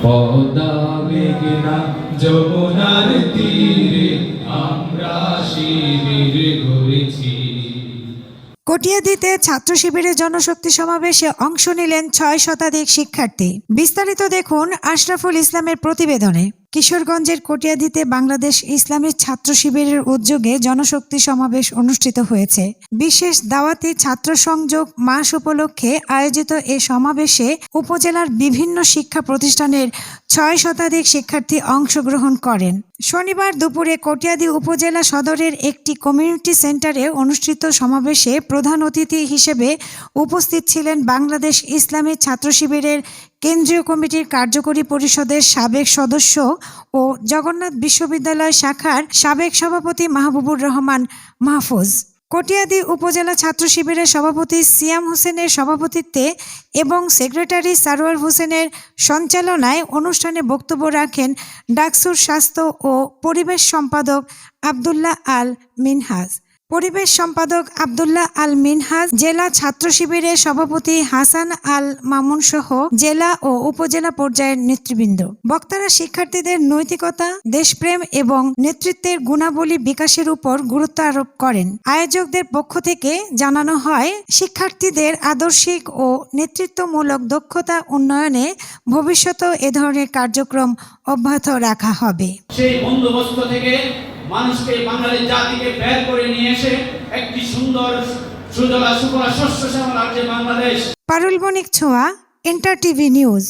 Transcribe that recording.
পদ্মা মেঘনা যমুনার তীরে আমরা শিবির গড়েছি। কটিয়াদীতে ছাত্র শিবিরের জনশক্তি সমাবেশে অংশ নিলেন ৬ শতাধিক শিক্ষার্থী। বিস্তারিত দেখুন আশরাফুল ইসলামের প্রতিবেদনে। কিশোরগঞ্জের কটিয়াদীতে বাংলাদেশ ইসলামী ছাত্র শিবিরের উদ্যোগে জনশক্তি সমাবেশ অনুষ্ঠিত হয়েছে। বিশেষ দাওয়াতি ছাত্র সংযোগ মাস উপলক্ষে আয়োজিত এ সমাবেশে উপজেলার বিভিন্ন শিক্ষা প্রতিষ্ঠানের ৬ শতাধিক শিক্ষার্থী অংশগ্রহণ করেন। শনিবার দুপুরে কটিয়াদী উপজেলা সদরের একটি কমিউনিটি সেন্টারে অনুষ্ঠিত সমাবেশে প্রধান অতিথি হিসেবে উপস্থিত ছিলেন বাংলাদেশ ইসলামী ছাত্র শিবিরের কেন্দ্রীয় কমিটির কার্যকরী পরিষদের সাবেক সদস্য ও জগন্নাথ বিশ্ববিদ্যালয় শাখার সাবেক সভাপতি মাহবুবুর রহমান মাহফুজ। কটিয়াদী উপজেলা ছাত্র শিবিরের সভাপতি সিয়াম হোসেনের সভাপতিত্বে এবং সেক্রেটারি সারোয়ার হোসেনের সঞ্চালনায় অনুষ্ঠানে বক্তব্য রাখেন ডাকসুর স্বাস্থ্য ও পরিবেশ সম্পাদক আব্দুল্লাহ আল মিনহাজ। পরিবেশ সম্পাদক আব্দুল্লাহ আল মিনহাজ, জেলা ছাত্র শিবিরের সভাপতি হাসান আল মামুন সহ জেলা ও উপজেলা পর্যায়ের নেতৃবৃন্দ। বক্তারা শিক্ষার্থীদের নৈতিকতা, দেশপ্রেম এবং নেতৃত্বের গুণাবলী বিকাশের উপর গুরুত্ব আরোপ করেন। আয়োজকদের পক্ষ থেকে জানানো হয়, শিক্ষার্থীদের আদর্শিক ও নেতৃত্বমূলক দক্ষতা উন্নয়নে ভবিষ্যতেও এ ধরনের কার্যক্রম অব্যাহত রাখা হবে। সেই বন্দোবস্ত থেকে মানুষকে, বাঙালি জাতিকে বের করে নিয়ে এসে একটি সুন্দর সুজলা সুফলা শস্য শ্যামলা রাজ্যে বাংলাদেশ। পারুল বণিক ছোঁয়া, এন্টার টিভি নিউজ।